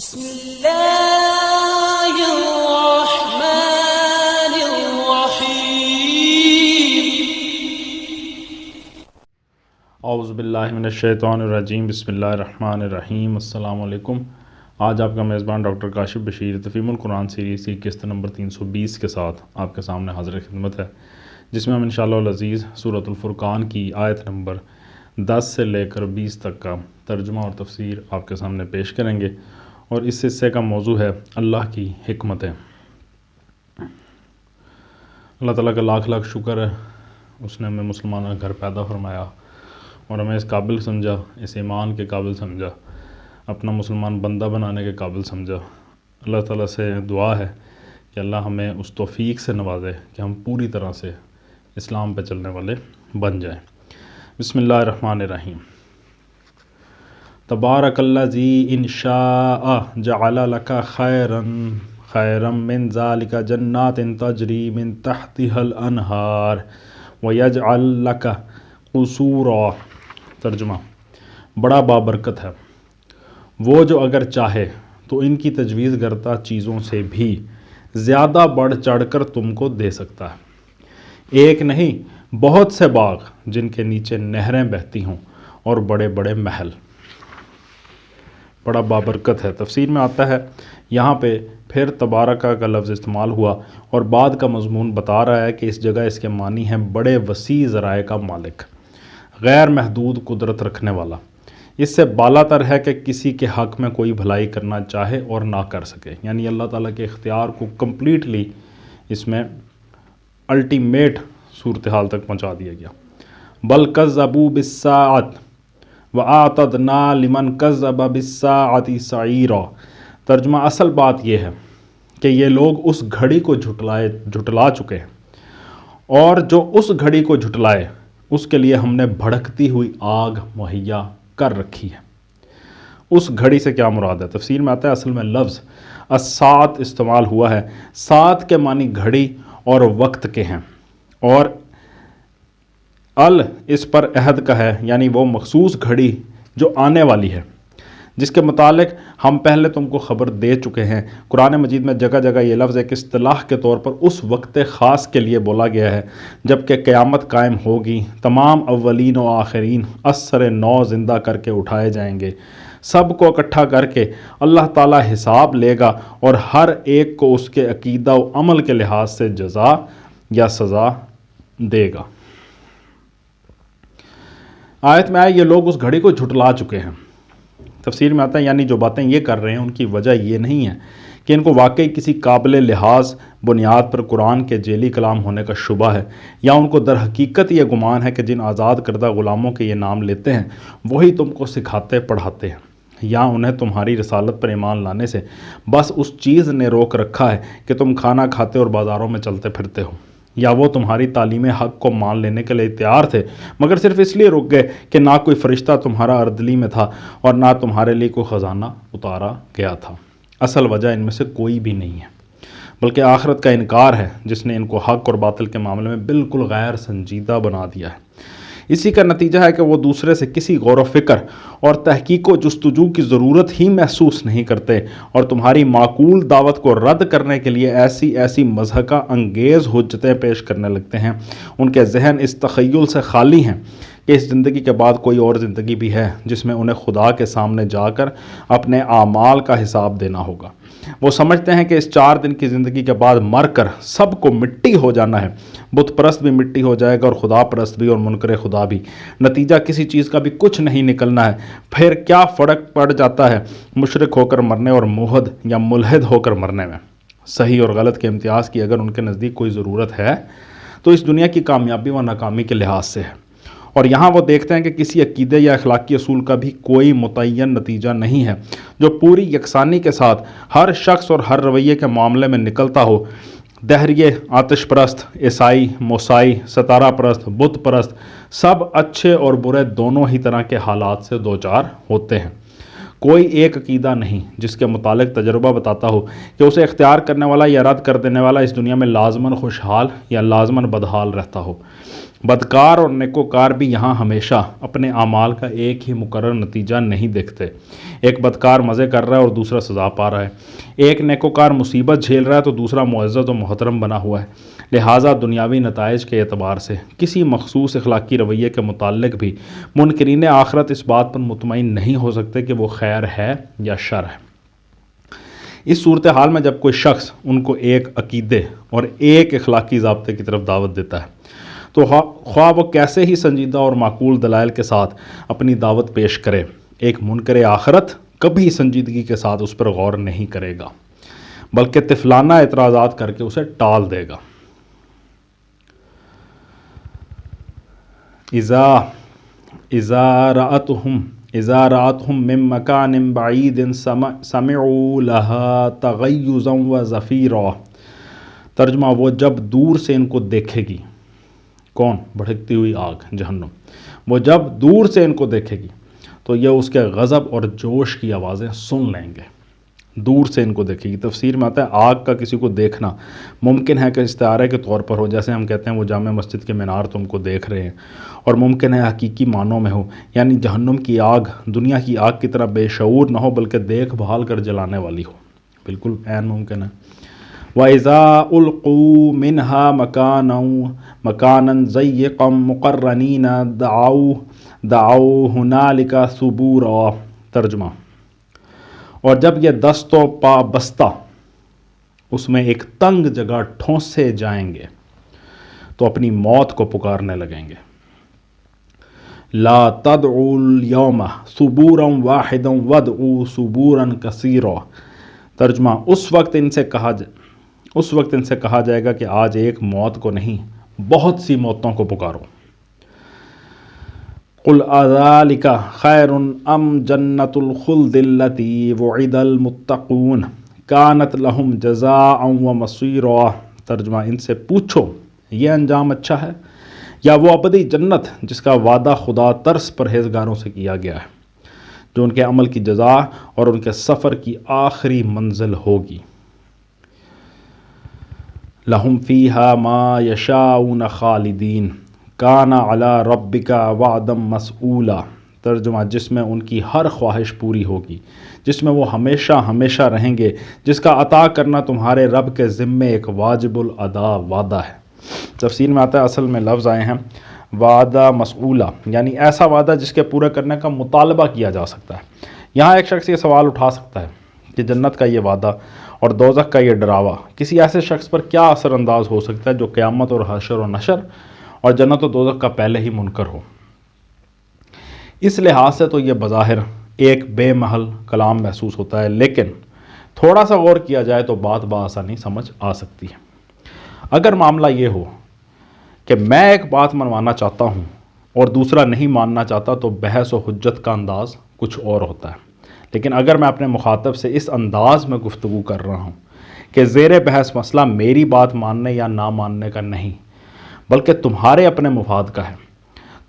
بسم اللہ الرحمن الرحیم۔ اعوذ باللہ من الشیطان الرجیم، بسم اللہ الرحمن الرحیم۔ السلام علیکم۔ آج آپ کا میزبان ڈاکٹر کاشف بشیر تفہیم القرآن سیریز کی قسط نمبر 320 کے ساتھ آپ کے سامنے حاضر خدمت ہے، جس میں ہم انشاءاللہ العزیز سورۃ الفرقان کی آیت نمبر 10 سے لے کر 20 تک کا ترجمہ اور تفسیر آپ کے سامنے پیش کریں گے، اور اس حصے کا موضوع ہے اللہ کی حکمتیں۔ اللہ تعالیٰ کا لاکھ لاکھ شکر ہے، اس نے ہمیں مسلمانوں کا گھر پیدا فرمایا اور ہمیں اس قابل سمجھا، اس ایمان کے قابل سمجھا، اپنا مسلمان بندہ بنانے کے قابل سمجھا۔ اللہ تعالیٰ سے دعا ہے کہ اللہ ہمیں اس توفیق سے نوازے کہ ہم پوری طرح سے اسلام پہ چلنے والے بن جائیں۔ بسم اللہ الرحمن الرحیم۔ تبارک الذی ان شاء جعل لک خیرا من ذلک جنات تجری من تحتها الانہار ویجعل لک قصورا۔ ترجمہ: بڑا بابرکت ہے وہ جو اگر چاہے تو ان کی تجویز کردہ چیزوں سے بھی زیادہ بڑھ چڑھ کر تم کو دے سکتا ہے، ایک نہیں بہت سے باغ جن کے نیچے نہریں بہتی ہوں اور بڑے بڑے محل۔ بڑا بابرکت ہے، تفسیر میں آتا ہے یہاں پہ پھر تبارکہ کا لفظ استعمال ہوا اور بعد کا مضمون بتا رہا ہے کہ اس جگہ اس کے معنی ہیں بڑے وسیع ذرائع کا مالک، غیر محدود قدرت رکھنے والا۔ اس سے بالا تر ہے کہ کسی کے حق میں کوئی بھلائی کرنا چاہے اور نہ کر سکے، یعنی اللہ تعالیٰ کے اختیار کو کمپلیٹلی اس میں الٹیمیٹ صورتحال تک پہنچا دیا گیا۔ بل کذبوا بالساعۃ وَأَعْتَدْنَا لِمَنْ كَذَّبَ بِالسَّاعَةِ سَعِيرًا۔ ترجمہ: اصل بات یہ ہے کہ یہ لوگ اس گھڑی کو جھٹلا چکے ہیں، اور جو اس گھڑی کو جھٹلائے اس کے لیے ہم نے بھڑکتی ہوئی آگ مہیا کر رکھی ہے۔ اس گھڑی سے کیا مراد ہے؟ تفسیر میں آتا ہے اصل میں لفظ الساعۃ استعمال ہوا ہے، ساعت کے معنی گھڑی اور وقت کے ہیں، اور اس پر عہد کا ہے، یعنی وہ مخصوص گھڑی جو آنے والی ہے، جس کے متعلق ہم پہلے تم کو خبر دے چکے ہیں۔ قرآن مجید میں جگہ جگہ یہ لفظ ایک اصطلاح کے طور پر اس وقت خاص کے لیے بولا گیا ہے جب کہ قیامت قائم ہوگی، تمام اولین و آخرین اثر نو زندہ کر کے اٹھائے جائیں گے، سب کو اکٹھا کر کے اللہ تعالیٰ حساب لے گا اور ہر ایک کو اس کے عقیدہ و عمل کے لحاظ سے جزا یا سزا دے گا۔ آیت میں آئے یہ لوگ اس گھڑی کو جھٹلا چکے ہیں۔ تفسیر میں آتا ہے یعنی جو باتیں یہ کر رہے ہیں ان کی وجہ یہ نہیں ہے کہ ان کو واقعی کسی قابل لحاظ بنیاد پر قرآن کے جعلی کلام ہونے کا شبہ ہے، یا ان کو در حقیقت یہ گمان ہے کہ جن آزاد کردہ غلاموں کے یہ نام لیتے ہیں وہی تم کو سکھاتے پڑھاتے ہیں، یا انہیں تمہاری رسالت پر ایمان لانے سے بس اس چیز نے روک رکھا ہے کہ تم کھانا کھاتے اور بازاروں میں چلتے پھرتے ہو، یا وہ تمہاری تعلیم حق کو مان لینے کے لیے تیار تھے مگر صرف اس لیے رک گئے کہ نہ کوئی فرشتہ تمہارا اردلی میں تھا اور نہ تمہارے لیے کوئی خزانہ اتارا گیا تھا۔ اصل وجہ ان میں سے کوئی بھی نہیں ہے، بلکہ آخرت کا انکار ہے جس نے ان کو حق اور باطل کے معاملے میں بالکل غیر سنجیدہ بنا دیا ہے۔ اسی کا نتیجہ ہے کہ وہ دوسرے سے کسی غور و فکر اور تحقیق و جستجو کی ضرورت ہی محسوس نہیں کرتے، اور تمہاری معقول دعوت کو رد کرنے کے لیے ایسی مضحکہ انگیز حجتیں پیش کرنے لگتے ہیں۔ ان کے ذہن اس تخیل سے خالی ہیں کہ اس زندگی کے بعد کوئی اور زندگی بھی ہے جس میں انہیں خدا کے سامنے جا کر اپنے اعمال کا حساب دینا ہوگا۔ وہ سمجھتے ہیں کہ اس 4 دن کی زندگی کے بعد مر کر سب کو مٹی ہو جانا ہے، بت پرست بھی مٹی ہو جائے گا اور خدا پرست بھی اور منکر خدا بھی، نتیجہ کسی چیز کا بھی کچھ نہیں نکلنا ہے۔ پھر کیا فرق پڑ جاتا ہے مشرک ہو کر مرنے اور موحد یا ملحد ہو کر مرنے میں؟ صحیح اور غلط کے امتیاز کی اگر ان کے نزدیک کوئی ضرورت ہے تو اس دنیا کی کامیابی و ناکامی کے لحاظ سے ہے، اور یہاں وہ دیکھتے ہیں کہ کسی عقیدے یا اخلاقی اصول کا بھی کوئی متعین نتیجہ نہیں ہے جو پوری یکسانی کے ساتھ ہر شخص اور ہر رویے کے معاملے میں نکلتا ہو۔ دہریے، آتش پرست، عیسائی، موسائی، ستارہ پرست، بت پرست، سب اچھے اور برے دونوں ہی طرح کے حالات سے دوچار ہوتے ہیں۔ کوئی ایک عقیدہ نہیں جس کے متعلق تجربہ بتاتا ہو کہ اسے اختیار کرنے والا یا رد کر دینے والا اس دنیا میں لازماً خوشحال یا لازماً بدحال رہتا ہو۔ بدکار اور نیکوکار بھی یہاں ہمیشہ اپنے اعمال کا ایک ہی مقرر نتیجہ نہیں دیکھتے۔ ایک بدکار مزے کر رہا ہے اور دوسرا سزا پا رہا ہے، ایک نیکوکار مصیبت جھیل رہا ہے تو دوسرا معزز و محترم بنا ہوا ہے۔ لہٰذا دنیاوی نتائج کے اعتبار سے کسی مخصوص اخلاقی رویے کے متعلق بھی منکرین آخرت اس بات پر مطمئن نہیں ہو سکتے کہ وہ خیر ہے یا شر ہے۔ اس صورتحال میں جب کوئی شخص ان کو ایک عقیدے اور ایک اخلاقی ضابطے کی طرف دعوت دیتا ہے تو خواہ وہ کیسے ہی سنجیدہ اور معقول دلائل کے ساتھ اپنی دعوت پیش کرے، ایک منکر آخرت کبھی سنجیدگی کے ساتھ اس پر غور نہیں کرے گا بلکہ طفلانہ اعتراضات کر کے اسے ٹال دے گا۔ اذا رأتهم من مکان بعید سمعوا لها تغیظا وزفیرا۔ ترجمہ، وہ جب دور سے ان کو دیکھے گی، کون؟ بھڑکتی ہوئی آگ، جہنم، وہ جب دور سے ان کو دیکھے گی تو یہ اس کے غضب اور جوش کی آوازیں سن لیں گے۔ دور سے ان کو دیکھے گی، تفسیر میں آتا ہے آگ کا کسی کو دیکھنا ممکن ہے کہ استعارے کے طور پر ہو، جیسے ہم کہتے ہیں وہ جامع مسجد کے مینار تم کو دیکھ رہے ہیں، اور ممکن ہے حقیقی معنوں میں ہو، یعنی جہنم کی آگ دنیا کی آگ کی طرح بے شعور نہ ہو بلکہ دیکھ بھال کر جلانے والی ہو، بالکل عین ممکن ہے۔ وَإِذَا أُلْقُوا مِنْهَا مَكَانًا ضَيِّقًا مُقَرَّنِينَ دَعَوْا هُنَالِكَ ثُبُورًا۔ ترجمہ، اور جب یہ دست و پا بستہ اس میں ایک تنگ جگہ ٹھونسے جائیں گے تو اپنی موت کو پکارنے لگیں گے۔ لا تدعوا اليوم ثبورا واحدا وادعوا ثبورا کثیرا۔ ترجمہ، اس وقت ان سے کہا جائے گا کہ آج ایک موت کو نہیں بہت سی موتوں کو پکارو۔ قل اذالک خیر ام جنۃ الخلد التی وعد المتقون کانت لہم جزاء ومصیرا۔ ترجمہ، ان سے پوچھو یہ انجام اچھا ہے یا وہ ابدی جنت جس کا وعدہ خدا ترس پرہیزگاروں سے کیا گیا ہے، جو ان کے عمل کی جزا اور ان کے سفر کی آخری منزل ہوگی۔ لہم فیہا ما یشاؤون خالدین کان علی ربک وعدا مسئولا۔ ترجمہ، جس میں ان کی ہر خواہش پوری ہوگی، جس میں وہ ہمیشہ ہمیشہ رہیں گے، جس کا عطا کرنا تمہارے رب کے ذمے ایک واجب الادا وعدہ ہے۔ تفسیر میں آتا ہے اصل میں لفظ آئے ہیں وعدہ مسئولہ، یعنی ایسا وعدہ جس کے پورے کرنے کا مطالبہ کیا جا سکتا ہے۔ یہاں ایک شخص یہ سوال اٹھا سکتا ہے کہ جنت کا یہ وعدہ اور دوزخ کا یہ ڈراوا کسی ایسے شخص پر کیا اثر انداز ہو سکتا ہے جو قیامت اور حشر و نشر اور جنت و دوزخ کا پہلے ہی منکر ہو۔ اس لحاظ سے تو یہ بظاہر ایک بے محل کلام محسوس ہوتا ہے، لیکن تھوڑا سا غور کیا جائے تو بات بآسانی سمجھ آ سکتی ہے۔ اگر معاملہ یہ ہو کہ میں ایک بات منوانا چاہتا ہوں اور دوسرا نہیں ماننا چاہتا تو بحث و حجت کا انداز کچھ اور ہوتا ہے، لیکن اگر میں اپنے مخاطب سے اس انداز میں گفتگو کر رہا ہوں کہ زیر بحث مسئلہ میری بات ماننے یا نہ ماننے کا نہیں بلکہ تمہارے اپنے مفاد کا ہے،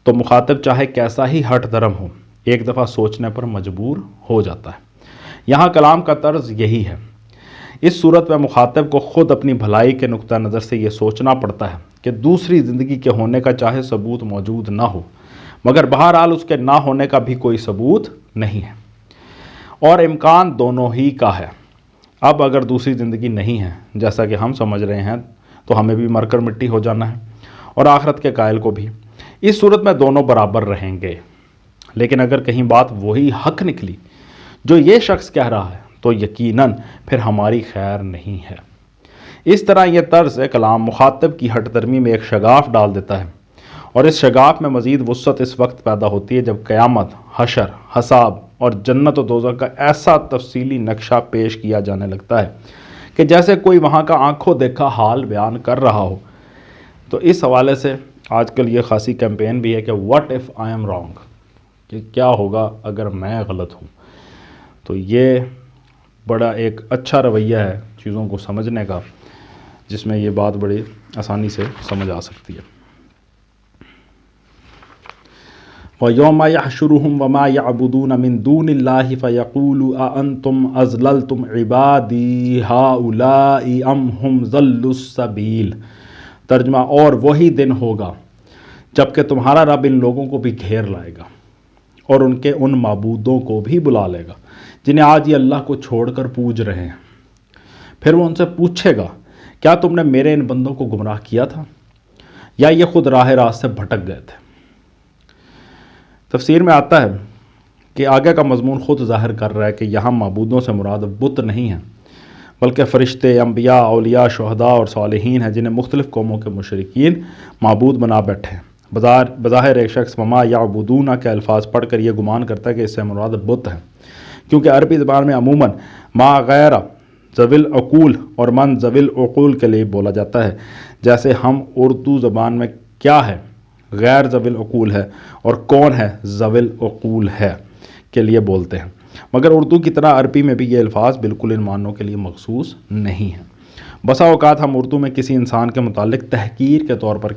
تو مخاطب چاہے کیسا ہی ہٹ درم ہو ایک دفعہ سوچنے پر مجبور ہو جاتا ہے۔ یہاں کلام کا طرز یہی ہے۔ اس صورت میں مخاطب کو خود اپنی بھلائی کے نقطہ نظر سے یہ سوچنا پڑتا ہے کہ دوسری زندگی کے ہونے کا چاہے ثبوت موجود نہ ہو مگر بہرحال اس کے نہ ہونے کا بھی کوئی ثبوت نہیں ہے، اور امکان دونوں ہی کا ہے۔ اب اگر دوسری زندگی نہیں ہے جیسا کہ ہم سمجھ رہے ہیں تو ہمیں بھی مر کر مٹی ہو جانا ہے اور آخرت کے قائل کو بھی۔ اس صورت میں دونوں برابر رہیں گے، لیکن اگر کہیں بات وہی حق نکلی جو یہ شخص کہہ رہا ہے تو یقیناً پھر ہماری خیر نہیں ہے۔ اس طرح یہ طرز کلام مخاطب کی ہٹ درمی میں ایک شگاف ڈال دیتا ہے، اور اس شگاف میں مزید وسعت اس وقت پیدا ہوتی ہے جب قیامت، حشر، حساب اور جنت و دوزخ کا ایسا تفصیلی نقشہ پیش کیا جانے لگتا ہے کہ جیسے کوئی وہاں کا آنکھوں دیکھا حال بیان کر رہا ہو۔ تو اس حوالے سے آج کل یہ خاصی کیمپین بھی ہے کہ what if I am wrong, کہ کیا ہوگا اگر میں غلط ہوں۔ تو یہ بڑا ایک اچھا رویہ ہے چیزوں کو سمجھنے کا، جس میں یہ بات بڑی آسانی سے سمجھ آ سکتی ہے۔ وَيَوْمَ يَحْشُرُهُمْ وَمَا يَعْبُدُونَ مِن دُونِ اللَّهِ فَيَقُولُ أَأَنْتُمْ أَضْلَلْتُمْ عِبَادِي هَؤُلَاءِ أَمْ هُمْ ضَلُّوا السَّبِيلَ۔ ترجمہ، اور وہی دن ہوگا جبکہ تمہارا رب ان لوگوں کو بھی گھیر لائے گا اور ان کے ان معبودوں کو بھی بلا لے گا جنہیں آج یہ اللہ کو چھوڑ کر پوج رہے ہیں۔ پھر وہ ان سے پوچھے گا، کیا تم نے میرے ان بندوں کو گمراہ کیا تھا یا یہ خود راہ راست سے بھٹک گئے تھے؟ تفسیر میں آتا ہے کہ آگے کا مضمون خود ظاہر کر رہا ہے کہ یہاں معبودوں سے مراد بت نہیں ہیں، بلکہ فرشتے، انبیاء، اولیاء، شہداء اور صالحین ہیں جنہیں مختلف قوموں کے مشرکین معبود بنا بیٹھے ہیں۔ بظاہر ایک شخص وما یعبدون کے الفاظ پڑھ کر یہ گمان کرتا ہے کہ اس سے مراد بت ہیں، کیونکہ عربی زبان میں عموماً ما غیر ذوی العقول اور من ذوی العقول کے لیے بولا جاتا ہے، جیسے ہم اردو زبان میں کیا ہے غیر ذوی العقول ہے اور کون ہے ذوی العقول ہے کے لیے بولتے ہیں، مگر اردو کی طرح عربی میں بھی یہ الفاظ بالکل ان معنوں کے لیے مخصوص نہیں ہیں۔ بسا اوقات ہم اردو میں کسی انسان کے متعلق تحقیر کے طور پر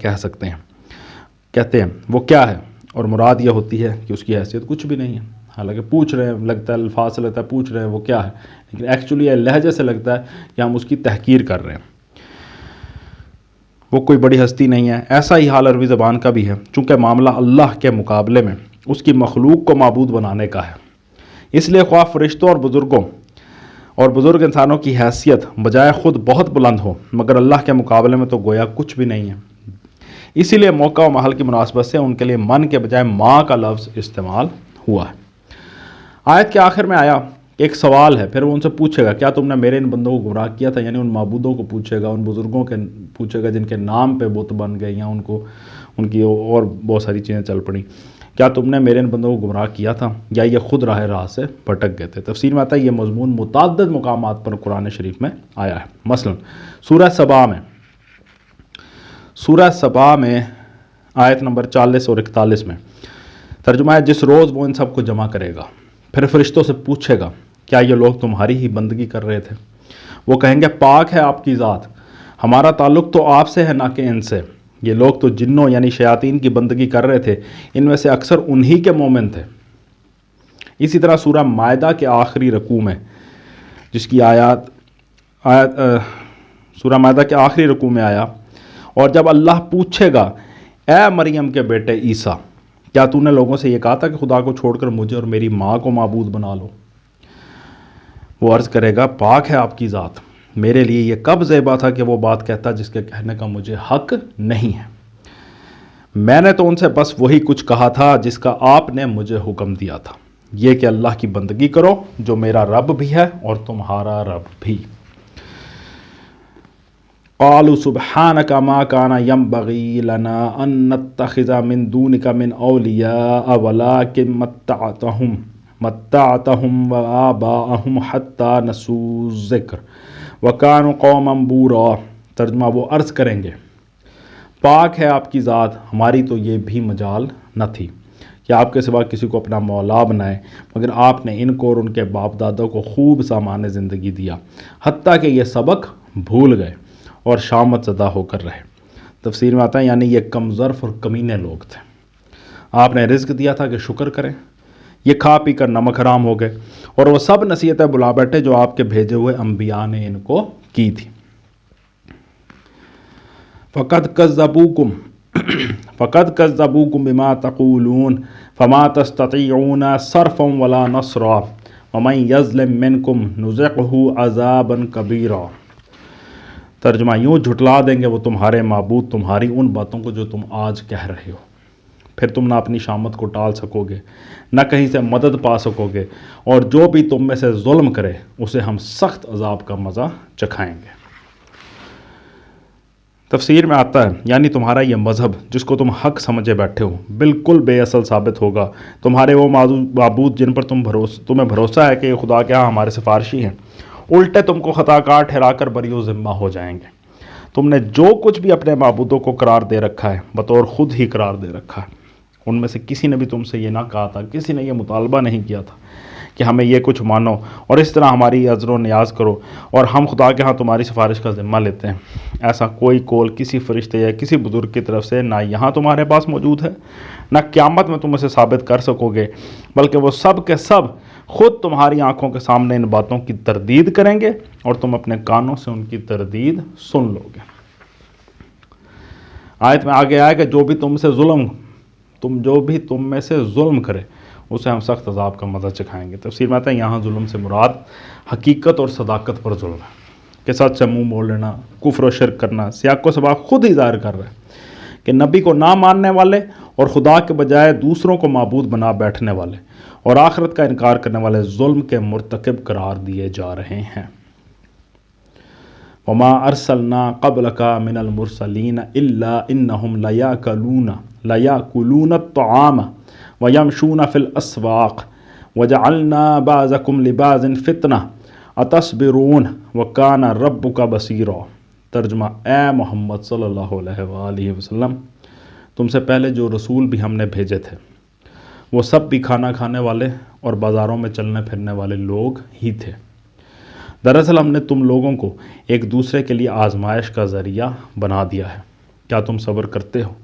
کہتے ہیں وہ کیا ہے، اور مراد یہ ہوتی ہے کہ اس کی حیثیت کچھ بھی نہیں ہے، حالانکہ پوچھ رہے ہیں، لگتا ہے الفاظ سے لگتا ہے پوچھ رہے ہیں وہ کیا ہے، لیکن ایکچولی لہجے سے لگتا ہے کہ ہم اس کی تحقیر کر رہے ہیں، وہ کوئی بڑی ہستی نہیں ہے۔ ایسا ہی حال عربی زبان کا بھی ہے، چونکہ معاملہ اللہ کے مقابلے میں اس کی مخلوق کو معبود بنانے کا ہے، اس لیے خواہ فرشتوں اور بزرگ انسانوں کی حیثیت بجائے خود بہت بلند ہو، مگر اللہ کے مقابلے میں تو گویا کچھ بھی نہیں ہے۔ اسی لیے موقع و محل کی مناسبت سے ان کے لیے من کے بجائے ماں کا لفظ استعمال ہوا ہے۔ آیت کے آخر میں آیا ایک سوال ہے، پھر وہ ان سے پوچھے گا، کیا تم نے میرے ان بندوں کو گمراہ کیا تھا؟ یعنی ان معبودوں کو پوچھے گا، ان بزرگوں کے پوچھے گا جن کے نام پہ بت بن گئے یا ان کی اور بہت ساری چیزیں چل پڑیں، کیا تم نے میرے ان بندوں کو گمراہ کیا تھا یا یہ خود راہ سے بھٹک گئے تھے؟ تفسیر میں آتا ہے یہ مضمون متعدد مقامات پر قرآن شریف میں آیا ہے۔ مثلا سورہ سبا میں آیت نمبر 40 اور 41 میں ترجمہ ہے، جس روز وہ ان سب کو جمع کرے گا، پھر فرشتوں سے پوچھے گا، کیا یہ لوگ تمہاری ہی بندگی کر رہے تھے؟ وہ کہیں گے، پاک ہے آپ کی ذات، ہمارا تعلق تو آپ سے ہے نہ کہ ان سے، یہ لوگ تو جنوں یعنی شیاطین کی بندگی کر رہے تھے، ان میں سے اکثر انہی کے مومن تھے۔ اسی طرح سورہ مائدہ کے آخری رکوع میں جس کی سورہ مائدہ کے آخری رکوع میں آیا، اور جب اللہ پوچھے گا، اے مریم کے بیٹے عیسیٰ، کیا تو نے لوگوں سے یہ کہا تھا کہ خدا کو چھوڑ کر مجھے اور میری ماں کو معبود بنا لو؟ وہ عرض کرے گا، پاک ہے آپ کی ذات، میرے لیے یہ کب زیبا تھا کہ وہ بات کہتا جس کے کہنے کا مجھے حق نہیں ہے، میں نے تو ان سے بس وہی کچھ کہا تھا جس کا آپ نے مجھے حکم دیا تھا، یہ کہ اللہ کی بندگی کرو جو میرا رب بھی ہے اور تمہارا رب بھی۔ قالوا سبحانك ما كان ينبغي لنا ان نتخذ من دونك من اولیاء ولكن متعتهم وآباءهم حتى نسوا الذکر وكانوا قوما بورا۔ ترجمہ، وہ عرض کریں گے، پاک ہے آپ کی ذات، ہماری تو یہ بھی مجال نہ تھی کہ آپ کے سوا کسی کو اپنا مولا بنائے، مگر آپ نے ان کو اور ان کے باپ دادوں کو خوب سامان زندگی دیا، حتیٰ کہ یہ سبق بھول گئے اور شامت زدہ ہو کر رہے۔ تفسیر میں آتا ہے یعنی یہ کم ظرف اور کمینے لوگ تھے، آپ نے رزق دیا تھا کہ شکر کریں، یہ کھا پی کر نمک حرام ہو گئے، اور وہ سب نصیحتیں بلا بیٹھے جو آپ کے بھیجے ہوئے انبیاء نے ان کو کی تھی۔ فقد كذبوكم بما تقولون فما تستطيعون صرفا ولا نصرا ومن يظلم منكم نذقه عذابا كبيرا۔ ترجمہ، یوں جھٹلا دیں گے وہ تمہارے معبود تمہاری ان باتوں کو جو تم آج کہہ رہے ہو، پھر تم نہ اپنی شامت کو ٹال سکو گے نہ کہیں سے مدد پا سکو گے، اور جو بھی تم میں سے ظلم کرے اسے ہم سخت عذاب کا مزہ چکھائیں گے۔ تفسیر میں آتا ہے یعنی تمہارا یہ مذہب جس کو تم حق سمجھے بیٹھے ہو بالکل بے اصل ثابت ہوگا، تمہارے وہ معبود جن پر تمہیں بھروسہ ہے کہ یہ خدا کے ہاں ہمارے سفارشی ہیں، الٹے تم کو خطا کار ٹھہرا کر بری و ذمہ ہو جائیں گے۔ تم نے جو کچھ بھی اپنے معبودوں کو قرار دے رکھا ہے بطور خود ہی قرار دے رکھا ہے، ان میں سے کسی نے بھی تم سے یہ نہ کہا تھا، کسی نے یہ مطالبہ نہیں کیا تھا کہ ہمیں یہ کچھ مانو اور اس طرح ہماری عذر و نیاز کرو اور ہم خدا کے ہاں تمہاری سفارش کا ذمہ لیتے ہیں۔ ایسا کوئی قول کسی فرشتے یا کسی بزرگ کی طرف سے نہ یہاں تمہارے پاس موجود ہے نہ قیامت میں تم اسے ثابت کر سکو گے، بلکہ وہ سب کے سب خود تمہاری آنکھوں کے سامنے ان باتوں کی تردید کریں گے اور تم اپنے کانوں سے ان کی تردید سن لو گے۔ آیت میں آگے آیا کہ جو بھی تم میں سے ظلم کرے اسے ہم سخت عذاب کا مزہ چکھائیں گے۔ تفسیر میں آتا ہے یہاں ظلم سے مراد حقیقت اور صداقت پر ظلم ہے، کہ سچ سے منہ موڑ لینا، کفر و شرک کرنا۔ سیاق و سباق خود ہی ظاہر کر رہا ہے کہ نبی کو نہ ماننے والے اور خدا کے بجائے دوسروں کو معبود بنا بیٹھنے والے اور آخرت کا انکار کرنے والے ظلم کے مرتکب قرار دیے جا رہے ہیں۔ وما ارسلنا قبلک من المرسلین الا انہم لیاکلون الطعام ویمشون فی الاسواق وجعلنا بعضکم لبعض فتنہ اتصبرون وکان ربک بصیرا۔ ترجمہ: اے محمد صلی اللہ علیہ وآلہ وسلم، تم سے پہلے جو رسول بھی ہم نے بھیجے تھے وہ سب بھی کھانا کھانے والے اور بازاروں میں چلنے پھرنے والے لوگ ہی تھے۔ دراصل ہم نے تم لوگوں کو ایک دوسرے کے لیے آزمائش کا ذریعہ بنا دیا ہے۔ کیا تم صبر کرتے ہو؟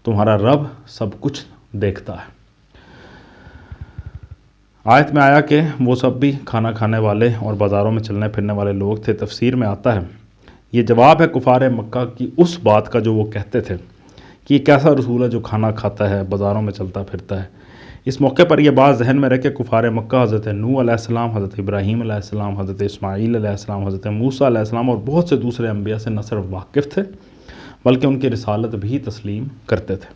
تمہارا رب سب کچھ دیکھتا ہے۔ آیت میں آیا کہ وہ سب بھی کھانا کھانے والے اور بازاروں میں چلنے پھرنے والے لوگ تھے۔ تفسیر میں آتا ہے یہ جواب ہے کفار مکہ کی اس بات کا جو وہ کہتے تھے کہ یہ کیسا رسول ہے جو کھانا کھاتا ہے، بازاروں میں چلتا پھرتا ہے۔ اس موقع پر یہ بات ذہن میں رکھ کے کفار مکہ حضرت نوح علیہ السلام، حضرت ابراہیم علیہ السلام، حضرت اسماعیل علیہ السلام، حضرت موسیٰ علیہ السلام اور بہت سے دوسرے انبیاء سے نہ صرف واقف تھے بلکہ ان کی رسالت بھی تسلیم کرتے تھے۔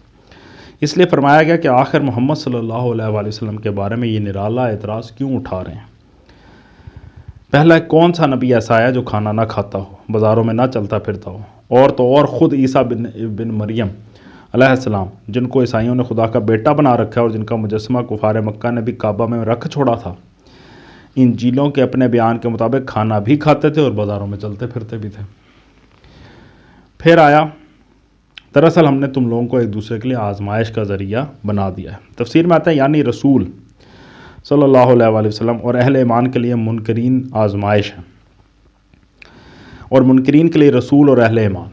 اس لیے فرمایا گیا کہ آخر محمد صلی اللہ علیہ وآلہ وسلم کے بارے میں یہ نرالا اعتراض کیوں اٹھا رہے ہیں؟ پہلا کون سا نبی ایسا ہے جو کھانا نہ کھاتا ہو، بازاروں میں نہ چلتا پھرتا ہو؟ اور تو اور خود عیسیٰ بن مریم علیہ السلام، جن کو عیسائیوں نے خدا کا بیٹا بنا رکھا ہے اور جن کا مجسمہ کفار مکہ نے بھی کعبہ میں رکھ چھوڑا تھا، انجیلوں کے اپنے بیان کے مطابق کھانا بھی کھاتے تھے اور بازاروں میں چلتے پھرتے بھی تھے۔ پھر آیا دراصل ہم نے تم لوگوں کو ایک دوسرے کے لیے آزمائش کا ذریعہ بنا دیا ہے۔ تفسیر میں آتا ہے یعنی رسول صلی اللہ علیہ وآلہ وسلم اور اہل ایمان کے لیے منکرین آزمائش ہے، اور منکرین کے لیے رسول اور اہل ایمان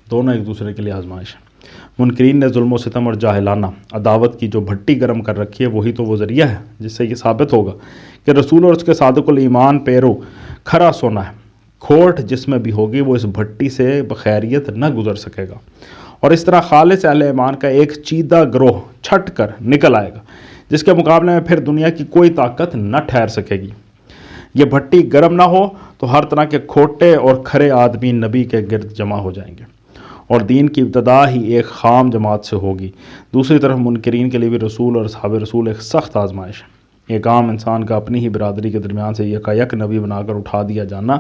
دونوں ایک دوسرے کے لیے آزمائش ہے۔ منکرین نے ظلم و ستم اور جاہلانہ عداوت کی جو بھٹی گرم کر رکھی ہے وہی تو وہ ذریعہ ہے جس سے یہ ثابت ہوگا کہ رسول اور اس کے صادق الایمان پیرو کھرا سونا ہے۔ کھوٹ جس میں بھی ہوگی وہ اس بھٹی سے بخیریت نہ گزر سکے گا، اور اس طرح خالص اہل ایمان کا ایک چیدہ گروہ چھٹ کر نکل آئے گا جس کے مقابلے میں پھر دنیا کی کوئی طاقت نہ ٹھہر سکے گی۔ یہ بھٹی گرم نہ ہو تو ہر طرح کے کھوٹے اور کھرے آدمی نبی کے گرد جمع ہو جائیں گے اور دین کی ابتدا ہی ایک خام جماعت سے ہوگی۔ دوسری طرف منکرین کے لیے بھی رسول اور اصحاب رسول ایک سخت آزمائش ہے۔ ایک عام انسان کا اپنی ہی برادری کے درمیان سے یکایک نبی بنا کر اٹھا دیا جانا،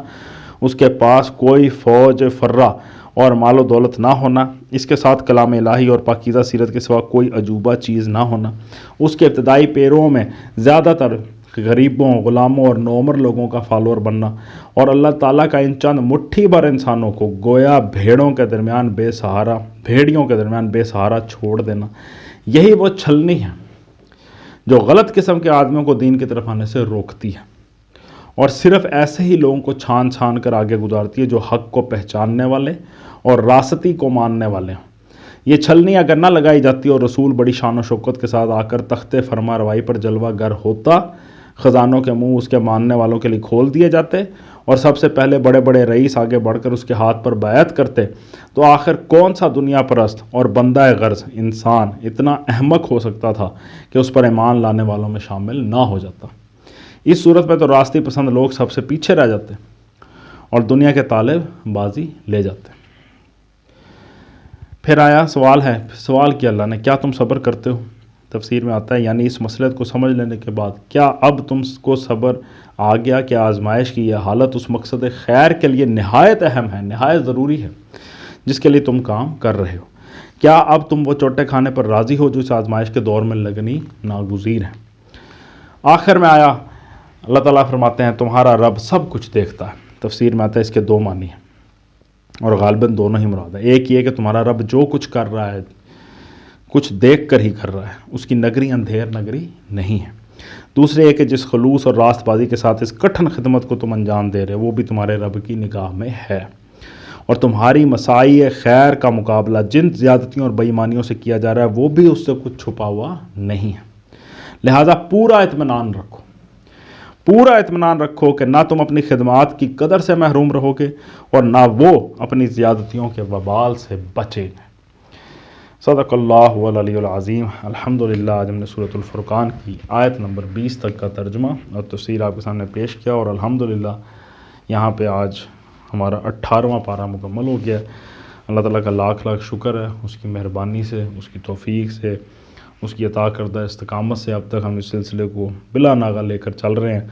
اس کے پاس کوئی فوج فرہ اور مال و دولت نہ ہونا، اس کے ساتھ کلام الہی اور پاکیزہ سیرت کے سوا کوئی عجوبہ چیز نہ ہونا، اس کے ابتدائی پیرووں میں زیادہ تر غریبوں، غلاموں اور نومر لوگوں کا فالوور بننا، اور اللہ تعالیٰ کا ان چند مٹھی بھر انسانوں کو گویا بھیڑیوں کے درمیان بے سہارا چھوڑ دینا، یہی وہ چھلنی ہے جو غلط قسم کے آدمیوں کو دین کی طرف آنے سے روکتی ہے اور صرف ایسے ہی لوگوں کو چھان چھان کر آگے گزارتی ہے جو حق کو پہچاننے والے اور راستی کو ماننے والے ہوں۔ یہ چھلنی اگر نہ لگائی جاتی اور رسول بڑی شان و شوکت کے ساتھ آ کر تخت فرما روائی پر جلوہ گر ہوتا، خزانوں کے منہ اس کے ماننے والوں کے لیے کھول دیے جاتے اور سب سے پہلے بڑے بڑے رئیس آگے بڑھ کر اس کے ہاتھ پر بیعت کرتے، تو آخر کون سا دنیا پرست اور بندہ غرض انسان اتنا احمق ہو سکتا تھا کہ اس پر ایمان لانے والوں میں شامل نہ ہو جاتا؟ اس صورت میں تو راستی پسند لوگ سب سے پیچھے رہ جاتے اور دنیا کے طالب بازی لے جاتے۔ پھر آیا سوال کیا اللہ نے، کیا تم صبر کرتے ہو؟ تفسیر میں آتا ہے یعنی اس مسئلے کو سمجھ لینے کے بعد کیا اب تم کو صبر آ گیا کہ آزمائش کی یہ حالت اس مقصد خیر کے لیے نہایت اہم ہے، نہایت ضروری ہے جس کے لیے تم کام کر رہے ہو؟ کیا اب تم وہ چوٹے کھانے پر راضی ہو جو اس آزمائش کے دور میں لگنی ناگزیر ہے؟ آخر میں آیا اللہ تعالیٰ فرماتے ہیں تمہارا رب سب کچھ دیکھتا ہے۔ تفسیر میں آتا ہے اس کے دو معنی ہیں اور غالباً دونوں ہی مراد ہے۔ ایک یہ کہ تمہارا رب جو کچھ کر رہا ہے کچھ دیکھ کر ہی کر رہا ہے، اس کی نگری اندھیر نگری نہیں ہے۔ دوسرے یہ کہ جس خلوص اور راست بازی کے ساتھ اس کٹھن خدمت کو تم انجام دے رہے وہ بھی تمہارے رب کی نگاہ میں ہے، اور تمہاری مساعی خیر کا مقابلہ جن زیادتیوں اور بے ایمانیوں سے کیا جا رہا ہے وہ بھی اس سے کچھ چھپا ہوا نہیں ہے۔ لہٰذا پورا اطمینان رکھو کہ نہ تم اپنی خدمات کی قدر سے محروم رہو گے اور نہ وہ اپنی زیادتیوں کے وبال سے بچے گے۔ صدق اللہ العلی العظیم۔ الحمدللہ آج ہم نے سورۃ الفرقان کی آیت نمبر 20 تک کا ترجمہ اور تفسیر آپ کے سامنے پیش کیا، اور الحمدللہ یہاں پہ آج ہمارا 18واں پارہ مکمل ہو گیا ہے۔ اللہ تعالیٰ کا لاکھ لاکھ شکر ہے، اس کی مہربانی سے، اس کی توفیق سے، اس کی عطا کردہ استقامت سے اب تک ہم اس سلسلے کو بلا ناغہ لے کر چل رہے ہیں۔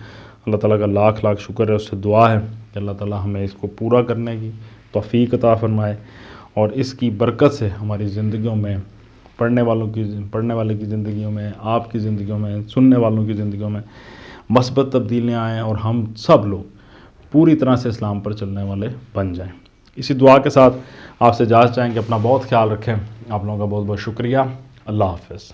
اللہ تعالیٰ کا لاکھ لاکھ شکر ہے، اس سے دعا ہے کہ اللہ تعالیٰ ہمیں اس کو پورا کرنے کی توفیق عطا فرمائے، اور اس کی برکت سے ہماری زندگیوں میں، پڑھنے والے کی زندگیوں میں، آپ کی زندگیوں میں، سننے والوں کی زندگیوں میں مثبت تبدیلیاں آئیں، اور ہم سب لوگ پوری طرح سے اسلام پر چلنے والے بن جائیں۔ اسی دعا کے ساتھ آپ سے اجازت چاہیں کہ اپنا بہت خیال رکھیں۔ آپ لوگوں کا بہت بہت شکریہ۔ اللہ حافظ۔